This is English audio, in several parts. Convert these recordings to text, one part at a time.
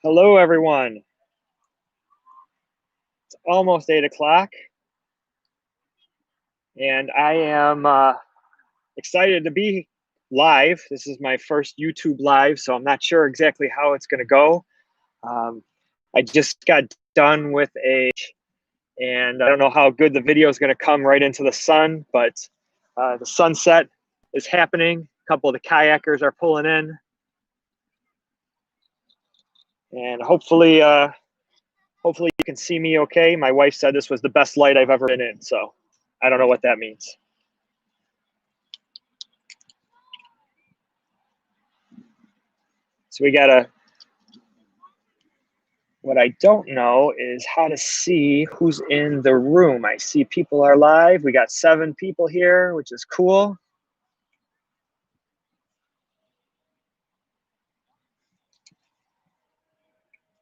Hello, everyone. It's almost 8 o'clock, and I am excited to be live. This is my first YouTube live, so I'm not sure exactly how it's going to go. Um, I just got done with and I don't know how good the video is going to come right into the sun, but the sunset is happening. A couple of the kayakers are pulling in, and hopefully you can see me okay. My wife said this was the best light I've ever been in, so I don't know what that means. So what I don't know is how to see who's in the room. I see people are live. We got 7 people here, which is cool.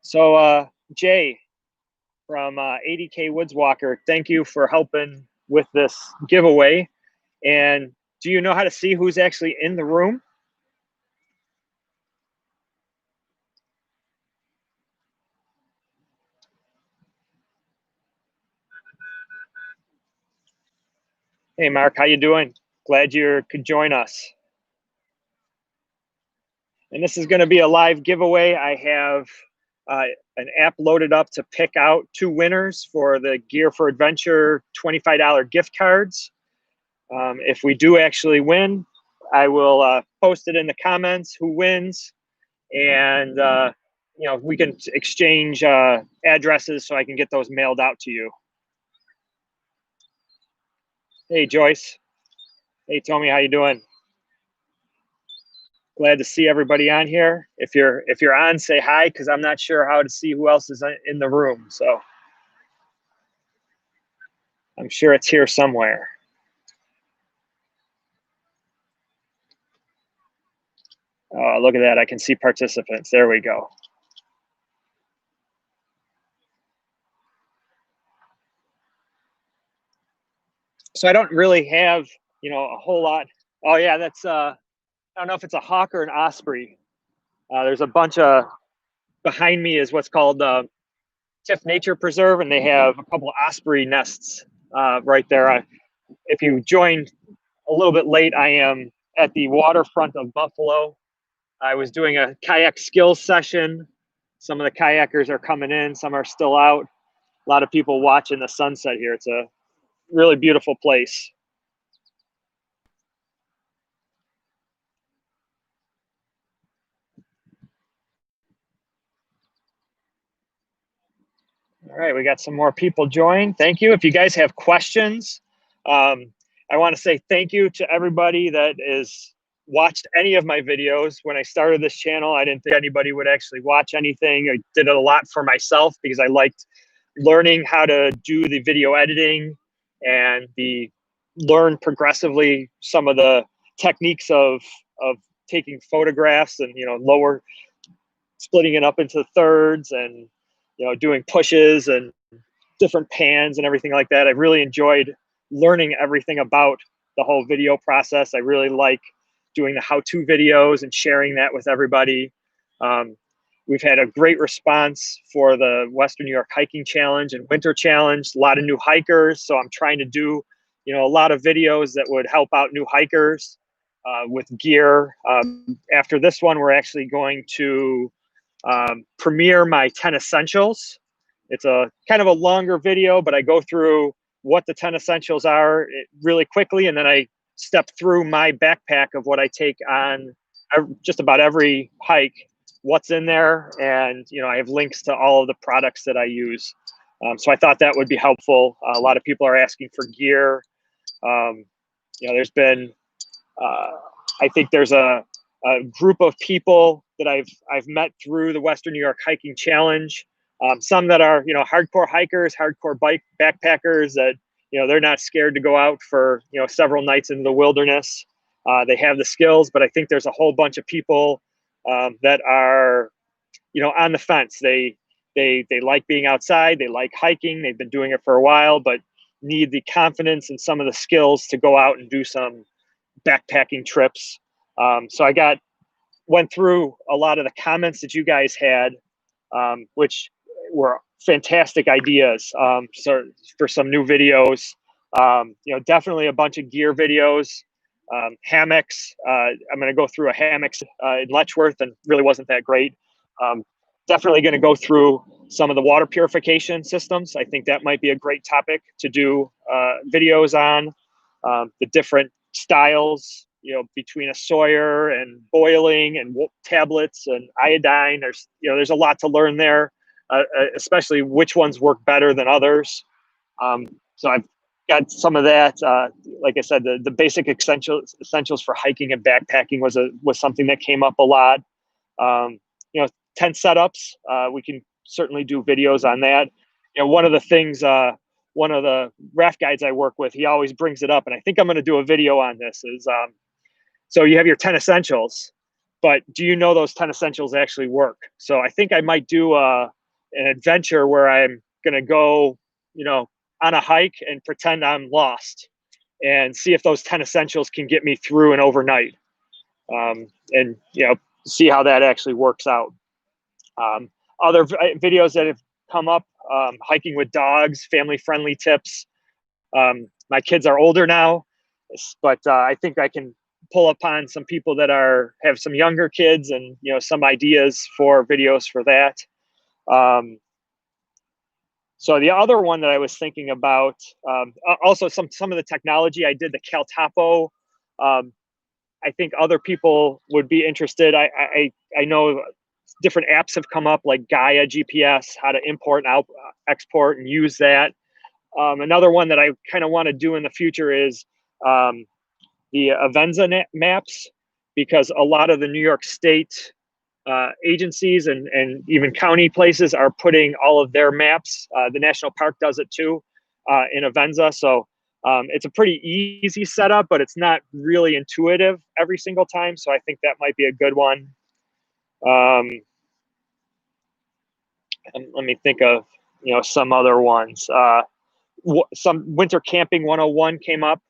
So Jay from 80K Woodswalker, thank you for helping with this giveaway. And do you know how to see who's actually in the room? Hey, Mark, how you doing? Glad you could join us. And this is going to be a live giveaway. I have an app loaded up to pick out 2 winners for the Gear for Adventure $25 gift cards. If we do actually win, I will post it in the comments who wins, and we can exchange addresses so I can get those mailed out to you. Hey, Joyce. Hey, Tommy, how you doing? Glad to see everybody on here. If you're on, say hi, because I'm not sure how to see who else is in the room. So I'm sure it's here somewhere. Oh, look at that. I can see participants. There we go. So I don't really have, a whole lot. Oh yeah, that's I don't know if it's a hawk or an osprey. There's a bunch of, behind me is what's called Tiff Nature Preserve, and they have a couple of osprey nests right there. If you joined a little bit late, I am at the waterfront of Buffalo. I was doing a kayak skills session. Some of the kayakers are coming in, some are still out. A lot of people watching the sunset here. It's a really beautiful place. All right, we got some more people join. Thank you. If you guys have questions, I want to say thank you to everybody that is watched any of my videos. When I started this channel, I didn't think anybody would actually watch anything. I did it a lot for myself because I liked learning how to do the video editing and learn progressively some of the techniques of taking photographs and lower, splitting it up into thirds, and doing pushes and different pans and everything like that. I really enjoyed learning everything about the whole video process. I really like doing the how-to videos and sharing that with everybody. We've had a great response for the Western New York Hiking Challenge and Winter Challenge. A lot of new hikers, so I'm trying to do a lot of videos that would help out new hikers with gear. After this one, we're actually going to premiere my 10 essentials. It's a kind of a longer video, but I go through what the 10 essentials are really quickly, and then I step through my backpack of what I take on just about every hike, what's in there, and I have links to all of the products that I use. So I thought that would be helpful. A lot of people are asking for gear. There's been, I think there's a group of people that I've met through the Western New York Hiking Challenge. Some that are hardcore hikers, hardcore bike backpackers that they're not scared to go out for several nights in the wilderness. They have the skills, but I think there's a whole bunch of people that are on the fence. They like being outside, they like hiking, they've been doing it for a while, but need the confidence and some of the skills to go out and do some backpacking trips. So I went through a lot of the comments that you guys had which were fantastic ideas. So for some new videos, definitely a bunch of gear videos, hammocks. I'm going to go through a hammock in Letchworth, and really wasn't that great. Definitely going to go through some of the water purification systems. I think that might be a great topic to do videos on, the different styles, between a Sawyer and boiling and tablets and iodine. There's a lot to learn there, especially which ones work better than others. So I've got some of that. Like I said, the basic essentials for hiking and backpacking was something that came up a lot. Tent setups. We can certainly do videos on that. One of the things, one of the raft guides I work with, he always brings it up, and I think I'm going to do a video on this. So you have your 10 essentials, but do you know those 10 essentials actually work? So I think I might do an adventure where I'm going to go, on a hike and pretend I'm lost and see if those 10 essentials can get me through an overnight, and see how that actually works out. Other videos that have come up, hiking with dogs, family-friendly tips. My kids are older now, but I think I can pull upon some people that have some younger kids, and some ideas for videos for that. So the other one that I was thinking about, also some of the technology. I did the Caltapo. I think other people would be interested. I know different apps have come up, like Gaia GPS, how to import and export and use that. Another one that I kind of want to do in the future is the Avenza maps, because a lot of the New York State agencies and even county places are putting all of their maps. The National Park does it too, in Avenza. So it's a pretty easy setup, but it's not really intuitive every single time. So I think that might be a good one. And let me think of some other ones. Some winter camping 101 came up.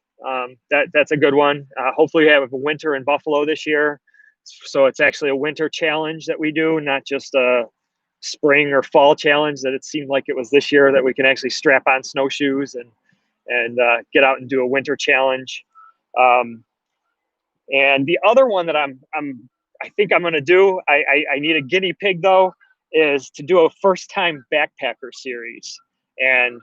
That's a good one. Hopefully we have a winter in Buffalo this year, so it's actually a winter challenge that we do, not just a spring or fall challenge that it seemed like it was this year, that we can actually strap on snowshoes and get out and do a winter challenge. And the other one that I think I'm going to do, I need a guinea pig though, is to do a first time backpacker series, and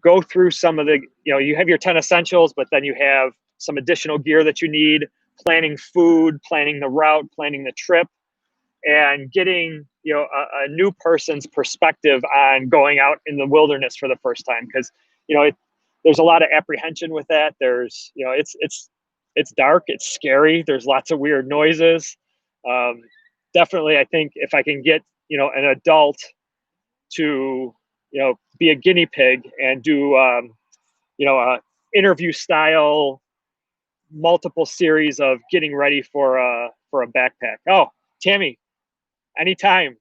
go through some of the, you have your 10 essentials, but then you have some additional gear that you need, planning food, planning the route, planning the trip, and getting a new person's perspective on going out in the wilderness for the first time. Because there's a lot of apprehension with that. There's it's dark, it's scary, there's lots of weird noises. Definitely, I think if I can get an adult to be a guinea pig and do a interview style multiple series of getting ready for a backpack. Oh, Tammy, anytime.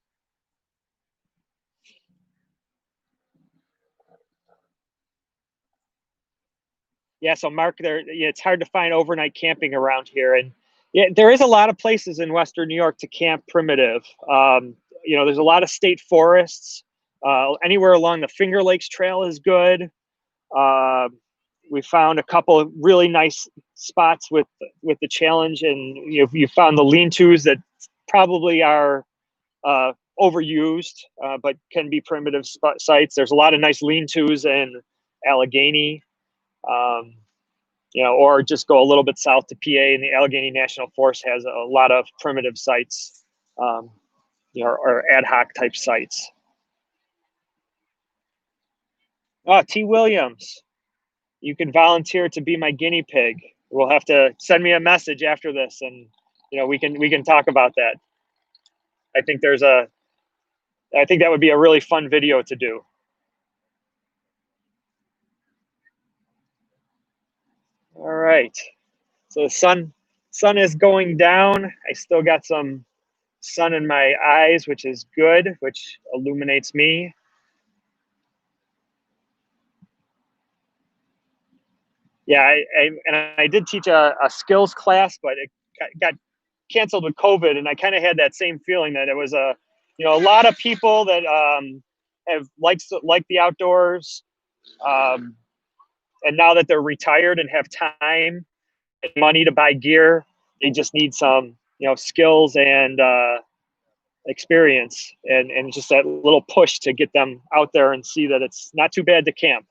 Yeah, so Mark, it's hard to find overnight camping around here, and there is a lot of places in Western New York to camp primitive. There's a lot of state forests. Anywhere along the Finger Lakes Trail is good. We found a couple of really nice spots with the challenge, and you found the lean-tos that probably are overused, but can be primitive sites. There's a lot of nice lean-tos in Allegheny. Or just go a little bit south to PA, and the Allegheny National Forest has a lot of primitive sites, or ad hoc type sites. Oh, T. Williams, you can volunteer to be my guinea pig. We'll have to send me a message after this, and we can talk about that. I think that would be a really fun video to do. All right. So the sun is going down. I still got some sun in my eyes, which is good, which illuminates me. Yeah, I did teach a skills class, but it got canceled with COVID, and I kind of had that same feeling that it was a a lot of people that have like the outdoors, and now that they're retired and have time and money to buy gear, they just need some skills and experience, and just that little push to get them out there and see that it's not too bad to camp.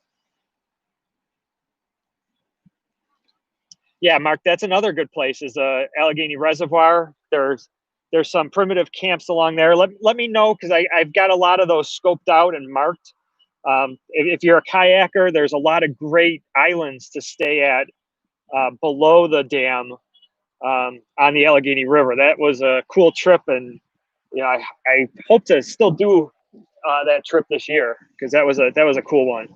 Yeah, Mark, that's another good place is Allegheny Reservoir. There's some primitive camps along there. Let me know, because I've got a lot of those scoped out and marked. If you're a kayaker, there's a lot of great islands to stay at below the dam on the Allegheny River. That was a cool trip, and I hope to still do that trip this year, because that was a cool one.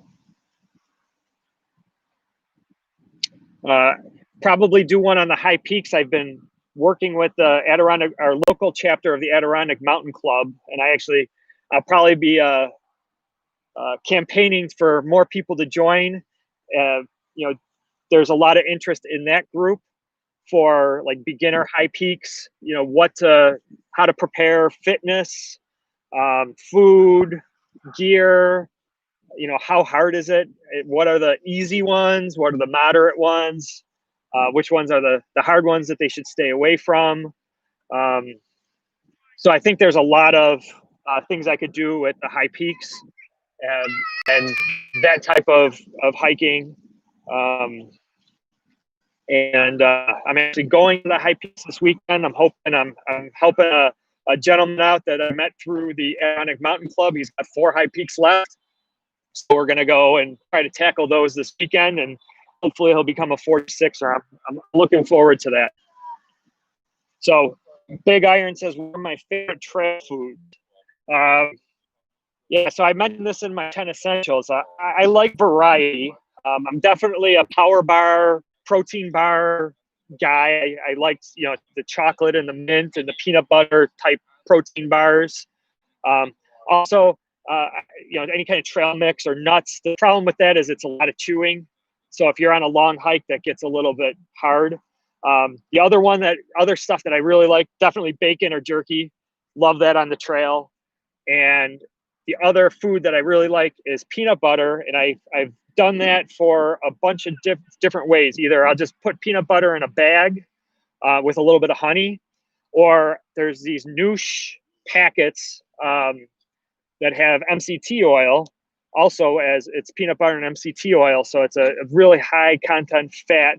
Probably do one on the high peaks. I've been working with the Adirondack, our local chapter of the Adirondack Mountain Club, and I'll probably be campaigning for more people to join. There's a lot of interest in that group for like beginner high peaks. How to prepare, fitness, food, gear. How hard is it? What are the easy ones? What are the moderate ones? Which ones are the hard ones that they should stay away from? So I think there's a lot of things I could do at the high peaks and that type of hiking. I'm actually going to the high peaks this weekend. I'm helping a gentleman out that I met through the Adirondack Mountain Club. He's got 4 high peaks left. So we're going to go and try to tackle those this weekend, and hopefully he'll become a 46er. I'm looking forward to that. So Big Iron says, what are my favorite trail foods? Yeah, so I mentioned this in my 10 essentials. I like variety. I'm definitely a power bar, protein bar guy. I like, the chocolate and the mint and the peanut butter type protein bars. Also, any kind of trail mix or nuts. The problem with that is it's a lot of chewing. So if you're on a long hike, that gets a little bit hard. The other stuff that I really like, definitely bacon or jerky. Love that on the trail. And the other food that I really like is peanut butter. And I've done that for a bunch of different ways. Either I'll just put peanut butter in a bag with a little bit of honey, or there's these Noosh packets that have MCT oil, also as it's peanut butter and MCT oil. So it's a really high content fat.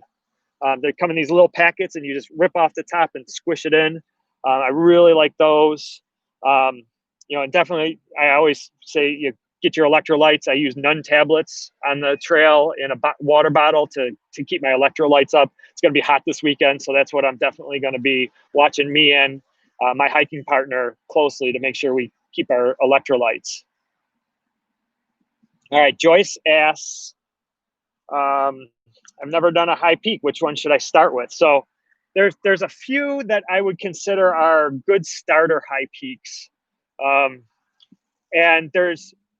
They come in these little packets and you just rip off the top and squish it in. I really like those. And definitely, I always say you get your electrolytes. I use Nun tablets on the trail in a water bottle to keep my electrolytes up. It's going to be hot this weekend, so that's what I'm definitely going to be watching me and my hiking partner closely to make sure we keep our electrolytes. All right, Joyce asks, I've never done a high peak. Which one should I start with? So there's a few that I would consider are good starter high peaks. And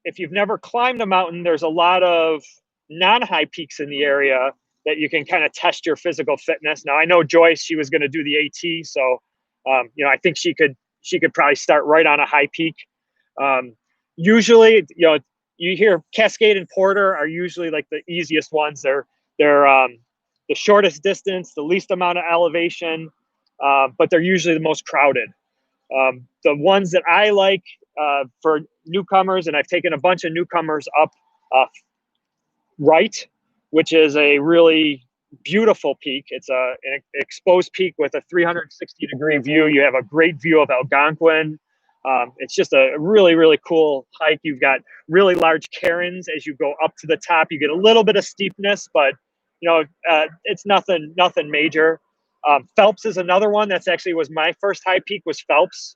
if you've never climbed a mountain, there's a lot of non-high peaks in the area that you can kind of test your physical fitness. Now I know Joyce, she was going to do the AT. So, I think she could probably start right on a high peak. Usually, you hear Cascade and Porter are usually like the easiest ones. They're the shortest distance, the least amount of elevation, but they're usually the most crowded. The ones that I like for newcomers, and I've taken a bunch of newcomers up Wright, which is a really beautiful peak. It's an exposed peak with a 360-degree view. You have a great view of Algonquin. It's just a really, really cool hike. You've got really large cairns as you go up to the top. You get a little bit of steepness, but it's nothing major. Phelps is another one. That's actually was my first high peak, was Phelps.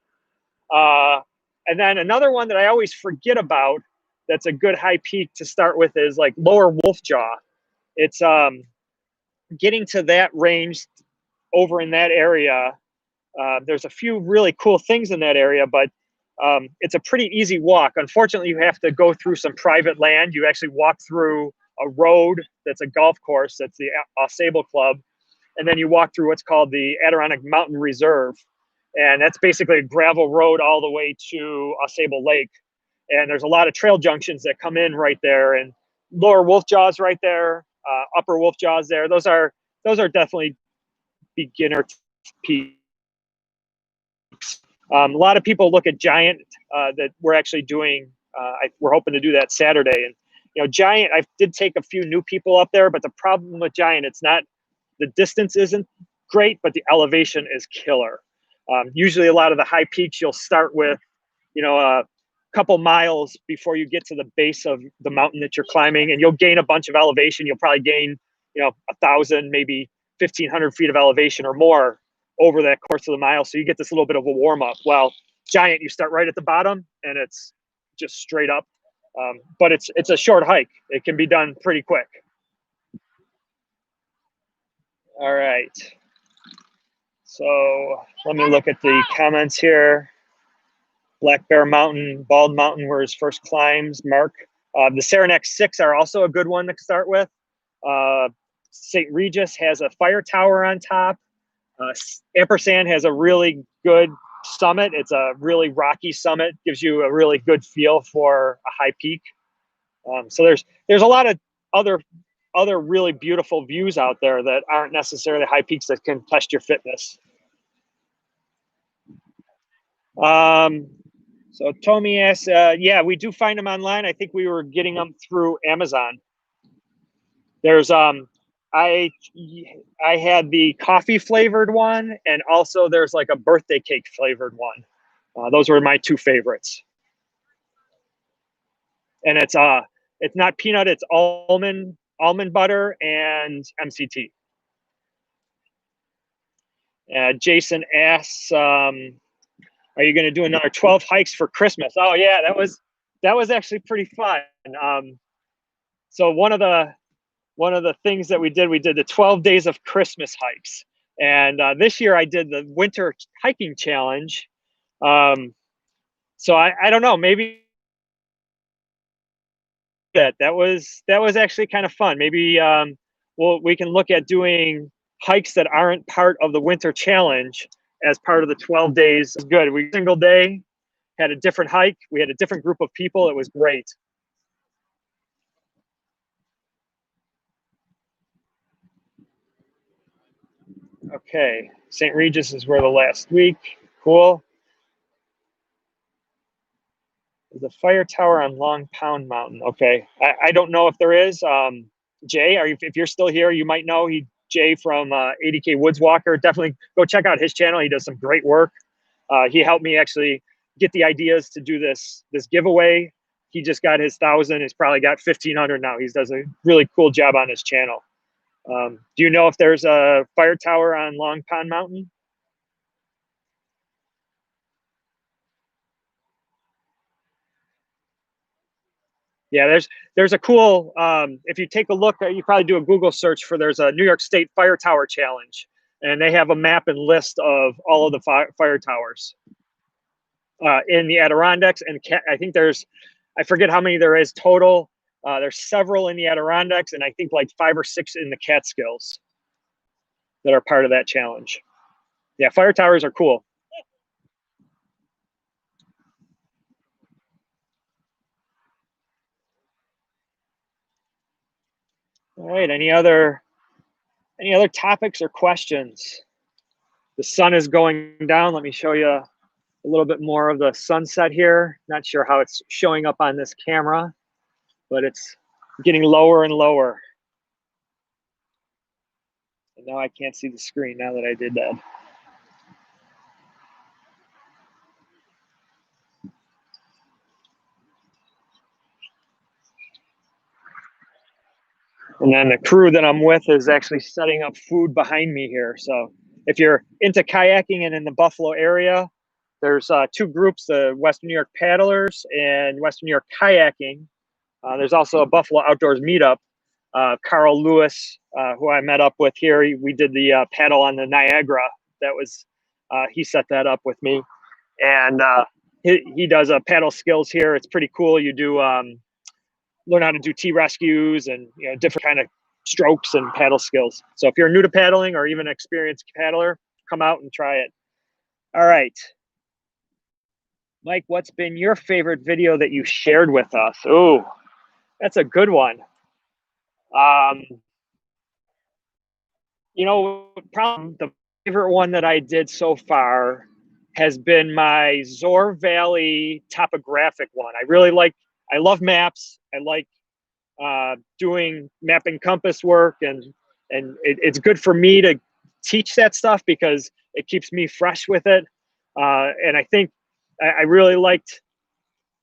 And then another one that I always forget about that's a good high peak to start with is like Lower Wolf Jaw. It's getting to that range over in that area. There's a few really cool things in that area, but it's a pretty easy walk. Unfortunately, you have to go through some private land. You actually walk through a road that's a golf course. That's the Au Sable Club. And then you walk through what's called the Adirondack Mountain Reserve. and that's basically a gravel road all the way to Ausable Lake. And there's a lot of trail junctions that come in right there, and lower Wolf Jaws right there, upper Wolf Jaws there. Those are definitely beginner peaks. A lot of people look at Giant that we're actually doing. We're hoping to do that Saturday. And Giant, I did take a few new people up there, but the problem with Giant, it's not, the distance isn't great, but the elevation is killer. Usually a lot of the high peaks you'll start with, a couple miles before you get to the base of the mountain that you're climbing, and you'll gain a bunch of elevation. You'll probably gain, 1,000, maybe 1,500 feet of elevation or more over that course of the mile. So you get this little bit of a warm up. Well, Giant, you start right at the bottom and it's just straight up. But it's a short hike. It can be done pretty quick. All right. So let me look at the comments here. Black Bear Mountain, Bald Mountain were his first climbs, Mark. The Saranac 6 are also a good one to start with. St. Regis has a fire tower on top. Ampersand has a really good summit. It's a really rocky summit, gives you a really good feel for a high peak. So there's a lot of other really beautiful views out there that aren't necessarily high peaks that can test your fitness. So Tommy asks, yeah, we do find them online. I think we were getting them through Amazon. There's I had the coffee flavored one, and also there's like a birthday cake flavored one. Those were my two favorites. And it's not peanut, it's almond butter and MCT. Jason asks, are you going to do another 12 hikes for Christmas? Oh yeah, that was actually pretty fun. So one of the things that we did the 12 days of Christmas hikes. And this year I did the winter hiking challenge. So I don't know, maybe that was actually kind of fun. Maybe we can look at doing hikes that aren't part of the winter challenge as part of the 12 days. It's good. We single day had a different hike. We had a different group of people. It was great. Okay, St. Regis is where the last week. Cool. There's a fire tower on Long Pound Mountain. Okay, I don't know if there is. Jay, if you're still here, you might know. Jay from 80K Woods Walker. Definitely go check out his channel. He does some great work. He helped me actually get the ideas to do this giveaway. He just got his 1,000. He's probably got 1,500 now. He does a really cool job on his channel. Do you know if there's a fire tower on Long Pond Mountain? Yeah, there's a cool, if you take a look, you probably do a Google search for, there's a New York State Fire Tower Challenge, and they have a map and list of all of the fire towers in the Adirondacks. And I think I forget how many there is total. There's several in the Adirondacks, and I think like 5 or 6 in the Catskills that are part of that challenge. Yeah, fire towers are cool. All right, any other topics or questions? The sun is going down. Let me show you a little bit more of the sunset here. Not sure how it's showing up on this camera, but it's getting lower and lower. And now I can't see the screen now that I did that. And then the crew that I'm with is actually setting up food behind me here. So if you're into kayaking and in the Buffalo area, there's 2 groups, the Western New York Paddlers and Western New York Kayaking. There's also a Buffalo Outdoors Meetup. Carl Lewis, who I met up with here, we did the paddle on the Niagara. That was, he set that up with me. And he does paddle skills here. It's pretty cool. You do learn how to do T-rescues and different kind of strokes and paddle skills. So if you're new to paddling or even an experienced paddler, come out and try it. All right, Mike, what's been your favorite video that you shared with us? Oh, that's a good one. Um, probably the favorite one that I did so far has been my Zor Valley topographic one. I love maps. I like doing map and compass work, and it's good for me to teach that stuff because it keeps me fresh with it. And I think I really liked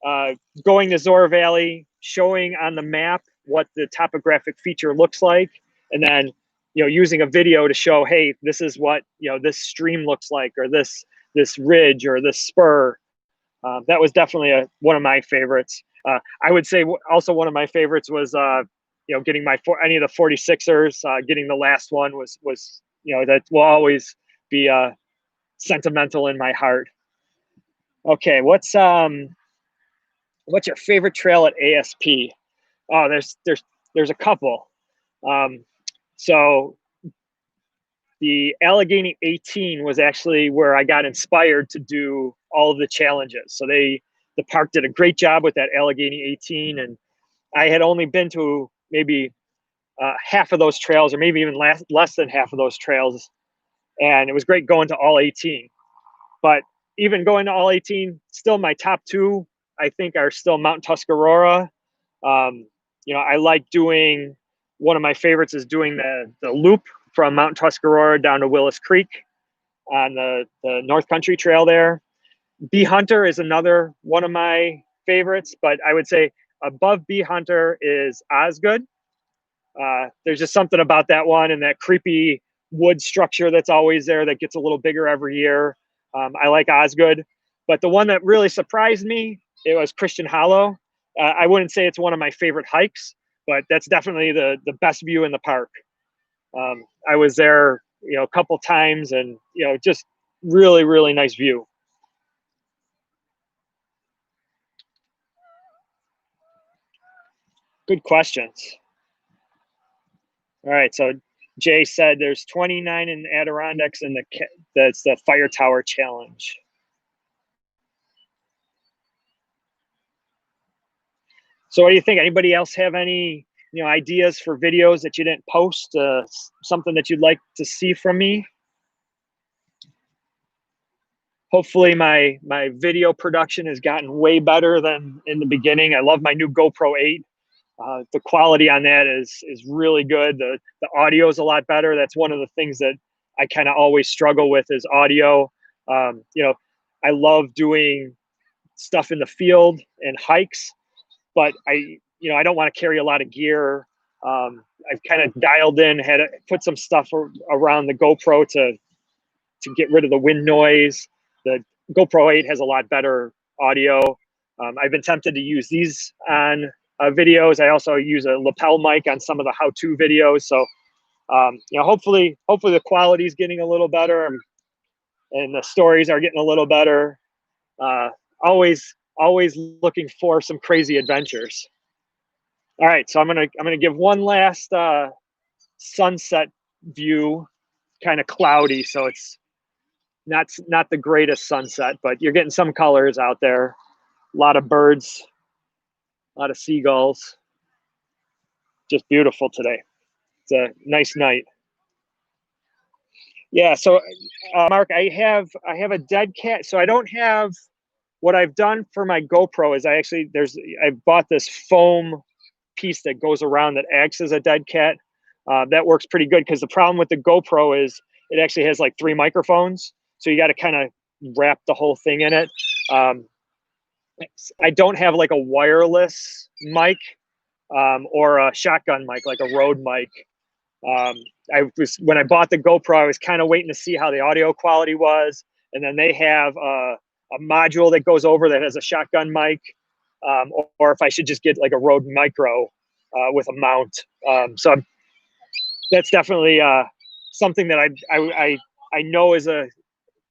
uh, going to Zor Valley, showing on the map what the topographic feature looks like, and then using a video to show, hey, this is what this stream looks like, or this ridge or this spur. That was definitely one of my favorites. I would say also one of my favorites was getting any of the 46ers. Getting the last one was that will always be sentimental in my heart. Okay, what's your favorite trail at ASP? Oh, there's a couple. Um, so the Allegheny 18 was actually where I got inspired to do all of the challenges. So the park did a great job with that Allegheny 18, and I had only been to maybe half of those trails, or maybe even less than half of those trails, and it was great going to all 18. But even going to all 18, still my top two, I think, are still Mount Tuscarora. I like doing, one of my favorites is doing the loop from Mount Tuscarora down to Willis Creek on the North Country Trail there. Bee Hunter is another one of my favorites, but I would say above Bee Hunter is Osgood. There's just something about that one and that creepy wood structure that's always there that gets a little bigger every year. I like Osgood, but the one that really surprised me, it was Christian Hollow. I wouldn't say it's one of my favorite hikes, but that's definitely the best view in the park. I was there, a couple times, and just really, really nice view. Good questions. All right, so Jay said there's 29 in Adirondacks, and that's the Fire Tower Challenge. So what do you think? Anybody else have any ideas for videos that you didn't post? Something that you'd like to see from me? Hopefully my video production has gotten way better than in the beginning. I love my new GoPro 8. The quality on that is really good. The audio is a lot better. That's one of the things that I kind of always struggle with is audio. I love doing stuff in the field and hikes, but I don't want to carry a lot of gear. I've kind of dialed in, had to put some stuff around the GoPro to get rid of the wind noise. The GoPro 8 has a lot better audio. I've been tempted to use these on videos. I also use a lapel mic on some of the how-to videos. So, hopefully the quality is getting a little better, and the stories are getting a little better. Always looking for some crazy adventures. All right, so I'm gonna give one last sunset view, kind of cloudy, so it's not the greatest sunset, but you're getting some colors out there. A lot of birds, a lot of seagulls. Just beautiful today. It's a nice night. Yeah, so Mark, I have a dead cat. So I don't have, what I've done for my GoPro is I bought this foam piece that goes around that acts as a dead cat. That works pretty good, because the problem with the GoPro is it actually has like 3 microphones. So you got to kind of wrap the whole thing in it. I don't have like a wireless mic or a shotgun mic, like a Rode mic. When I bought the GoPro, I was kind of waiting to see how the audio quality was. And then they have a module that goes over that has a shotgun mic, or if I should just get like a Rode Micro with a mount. So that's definitely something that I know is a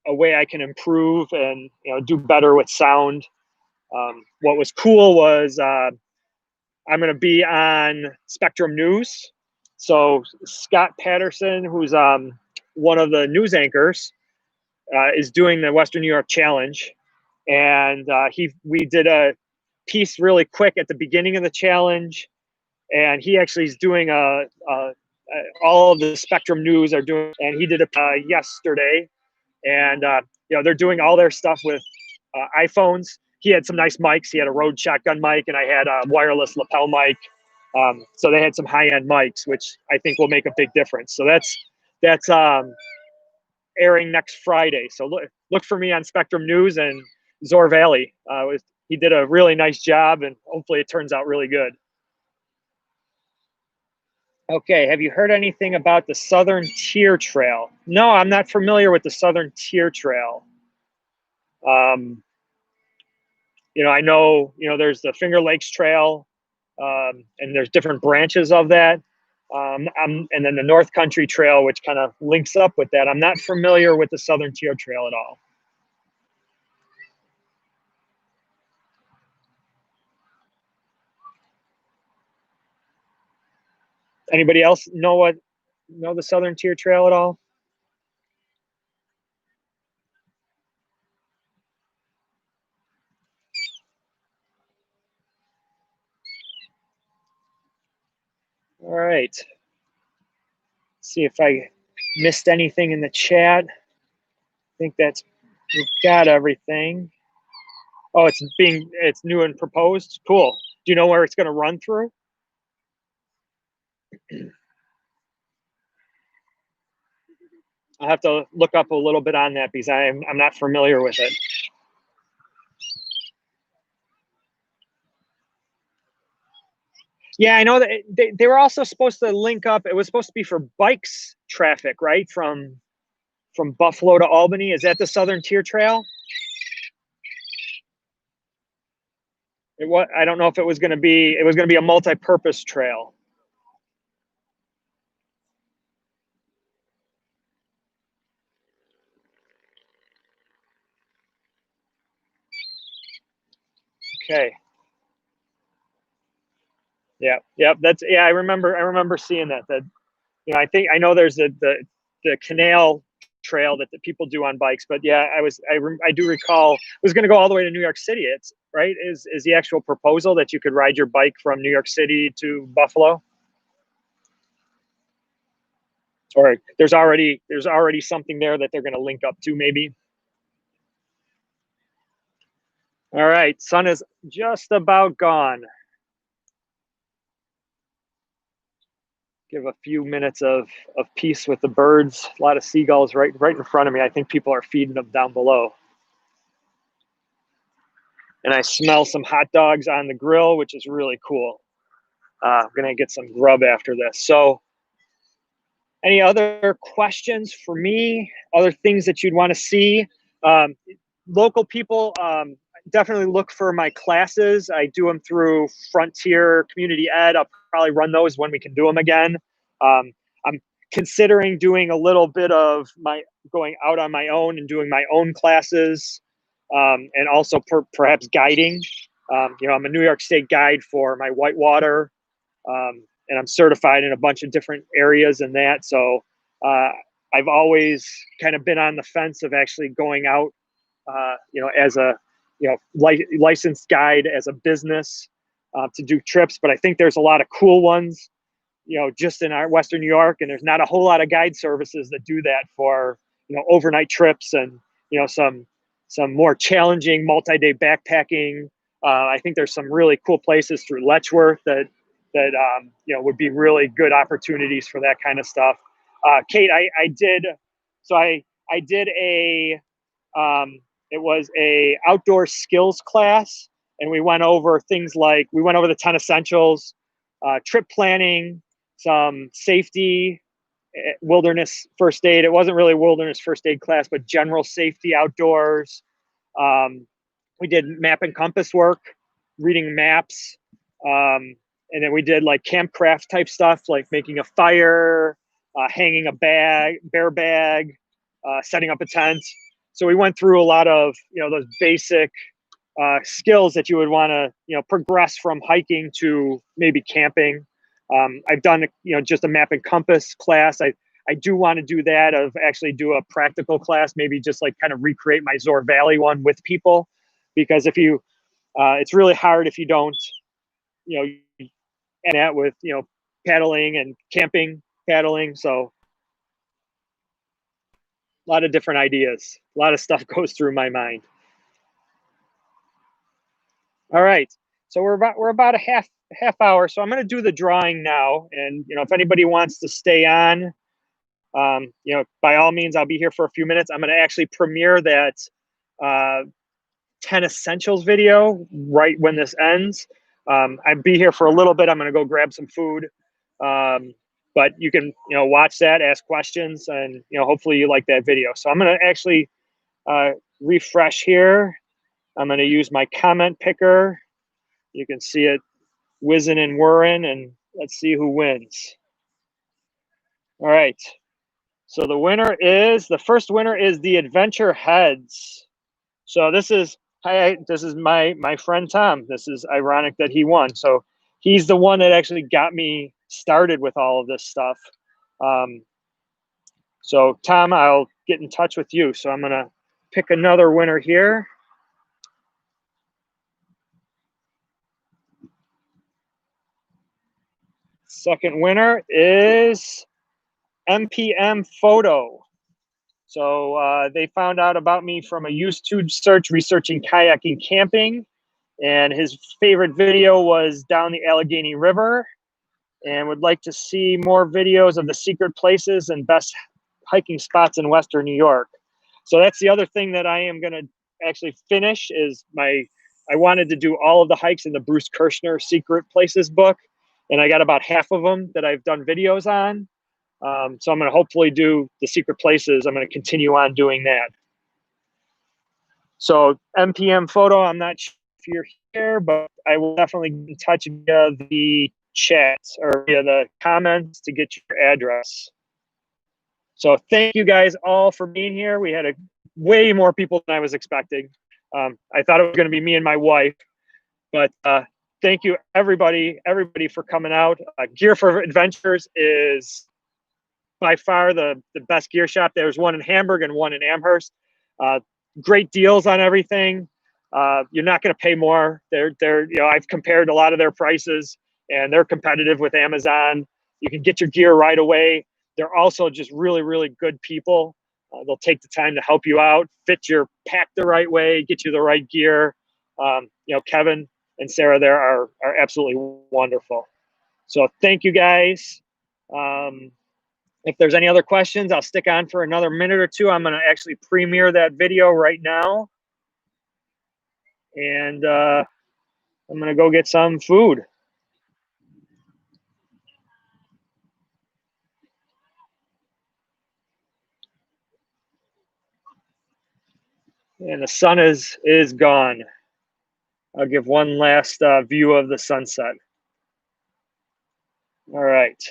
way I can improve and do better with sound. What was cool was I'm going to be on Spectrum News. So Scott Patterson, who's one of the news anchors, is doing the Western New York Challenge, and we did a piece really quick at the beginning of the challenge, and he actually is doing all of the Spectrum News are doing, and he did it yesterday, and they're doing all their stuff with iPhones. He had some nice mics. He had a Rode shotgun mic, and I had a wireless lapel mic. So they had some high-end mics, which I think will make a big difference. So that's airing next Friday. So look for me on Spectrum News, and Zor Valley. He did a really nice job, and hopefully it turns out really good. Okay, have you heard anything about the Southern Tier Trail? No, I'm not familiar with the Southern Tier Trail. I know, there's the Finger Lakes Trail, and there's different branches of that. And then the North Country Trail, which kind of links up with that. I'm not familiar with the Southern Tier Trail at all. Anybody else know the Southern Tier Trail at all? All right. See if I missed anything in the chat. I think we've got everything. Oh, it's new and proposed. Cool. Do you know where it's going to run through? I'll have to look up a little bit on that because I'm not familiar with it. Yeah, I know that they were also supposed to link up. It was supposed to be for bikes traffic, right? From Buffalo to Albany. Is that the Southern Tier Trail? I don't know if it was going to be a multi-purpose trail. Okay. Yeah. I remember seeing that. I know there's the canal trail that the people do on bikes, but yeah, I do recall it was going to go all the way to New York City. It's right is the actual proposal that you could ride your bike from New York City to Buffalo, or there's already something there that they're going to link up to maybe. All right, sun is just about gone. Give a few minutes of peace with the birds. A lot of seagulls right in front of me. I think people are feeding them down below. And I smell some hot dogs on the grill, which is really cool. I'm gonna get some grub after this. So, any other questions for me? Other things that you'd want to see? Local people, definitely look for my classes. I do them through Frontier Community Ed. I'll probably run those when we can do them again. I'm considering doing a little bit of going out on my own and doing my own classes, and also perhaps guiding. I'm a New York State guide for my whitewater, and I'm certified in a bunch of different areas in that. So I've always kind of been on the fence of actually going out, as a licensed guide as a business, to do trips. But I think there's a lot of cool ones, just in our Western New York, and there's not a whole lot of guide services that do that for overnight trips and some more challenging multi-day backpacking. I think there's some really cool places through Letchworth that would be really good opportunities for that kind of stuff. Kate, I did it was a outdoor skills class, and we went over things like the 10 essentials, trip planning, some safety, wilderness first aid. It wasn't really wilderness first aid class, but general safety outdoors. We did map and compass work, reading maps. And then we did like campcraft type stuff, like making a fire, hanging a bear bag, setting up a tent. So we went through a lot of, those basic skills that you would want to, progress from hiking to maybe camping. I've done, just a map and compass class. I do want to do that, of actually do a practical class, maybe just like kind of recreate my Zor Valley one with people, because if you, it's really hard if you don't, you know, and that with, you know, paddling and camping, paddling. So a lot of different ideas, a lot of stuff goes through my mind. All right. So we're about a half hour. So I'm going to do the drawing now. And, you know, if anybody wants to stay on, you know, by all means, I'll be here for a few minutes. I'm going to actually premiere that 10 essentials video right when this ends. I'll be here for a little bit. I'm going to go grab some food. But you can, you know, watch that, ask questions, and, you know, hopefully you like that video. So I'm going to actually refresh here. I'm going to use my comment picker. You can see it whizzing and whirring, and let's see who wins. All right. So the first winner is the Adventure Heads. So this is my friend Tom. This is ironic that he won. So he's the one that actually got me started with all of this stuff. So Tom, I'll get in touch with you. So I'm gonna pick another winner here. Second winner is MPM Photo. So they found out about me from a YouTube search researching kayaking camping, and his favorite video was down the Allegheny River, and would like to see more videos of the secret places and best hiking spots in Western New York. So that's the other thing that I am going to actually finish is I wanted to do all of the hikes in the Bruce Kirschner Secret Places book, and I got about half of them that I've done videos on. So I'm going to hopefully do the secret places. I'm going to continue on doing that. So MPM Photo, I'm not sure if you're here, but I will definitely get in touch via the chat or via the comments to get your address. So thank you guys all for being here. We had way more people than I was expecting. I thought it was going to be me and my wife, but thank you everybody for coming out. Gear for Adventures is by far the best gear shop. There's one in Hamburg and one in Amherst. Great deals on everything. You're not going to pay more. They're you know, I've compared a lot of their prices, and they're competitive with Amazon. You can get your gear right away. They're also just really good people. They'll take the time to help you out, fit your pack the right way, get you the right gear. You know, Kevin and Sarah there are absolutely wonderful. So thank you guys. If there's any other questions, I'll stick on for another minute or two. I'm going to actually premiere that video right now. And I'm going to go get some food. And the sun is gone. I'll give one last view of the sunset. All right.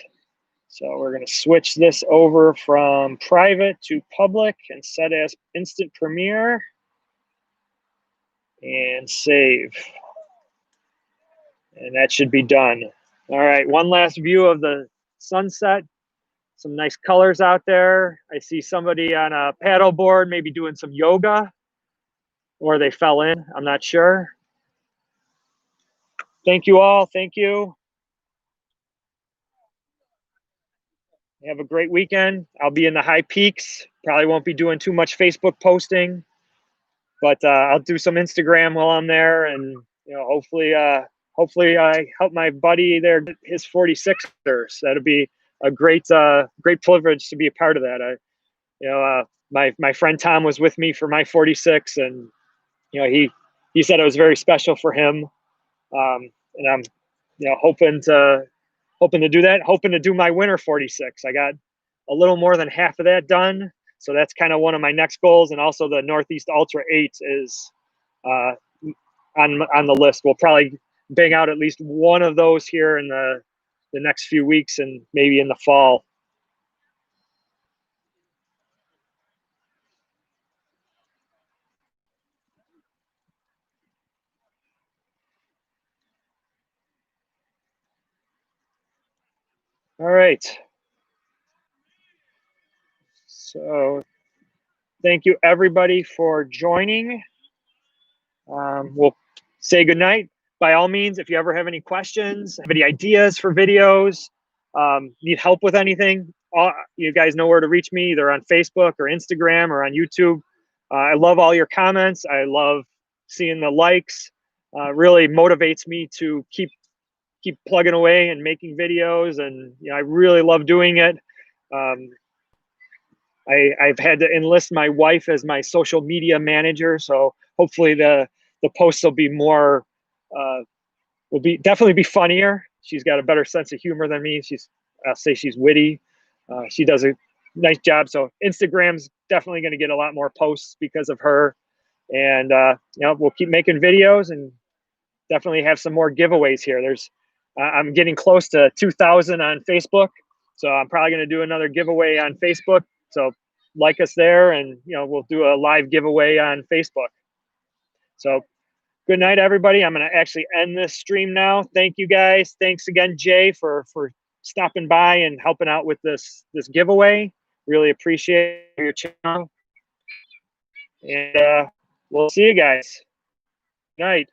So we're going to switch this over from private to public and set as instant premiere and save. And that should be done. All right, one last view of the sunset. Some nice colors out there. I see somebody on a paddle board, maybe doing some yoga, or they fell in. I'm not sure. Thank you all. Thank you. Have a great weekend. I'll be in the high peaks. Probably won't be doing too much Facebook posting, but I'll do some Instagram while I'm there, and you know, hopefully I help my buddy there get his 46ers. That'd be a great privilege to be a part of that. My friend Tom was with me for my 46, and you know, he said it was very special for him, and I'm, you know, hoping to do that, hoping to do my winter 46. I got a little more than half of that done, so that's kind of one of my next goals. And also the Northeast Ultra 8 is on the list. We'll probably bang out at least one of those here in the next few weeks, and maybe in the fall. All right. So thank you everybody for joining. We'll say goodnight. By all means, if you ever have any questions, have any ideas for videos, need help with anything, you guys know where to reach me, either on Facebook or Instagram or on YouTube. I love all your comments. I love seeing the likes. Really motivates me to keep plugging away and making videos, and I really love doing it. I've had to enlist my wife as my social media manager, so hopefully the posts will be more, will be definitely be funnier. She's got a better sense of humor than me. I'll say she's witty. She does a nice job. So Instagram's definitely going to get a lot more posts because of her. And we'll keep making videos and definitely have some more giveaways here. I'm getting close to 2,000 on Facebook, so I'm probably going to do another giveaway on Facebook. So like us there, and we'll do a live giveaway on Facebook. So good night, everybody. I'm going to actually end this stream now. Thank you guys. Thanks again, Jay, for stopping by and helping out with this giveaway. Really appreciate your channel. And we'll see you guys. Good night.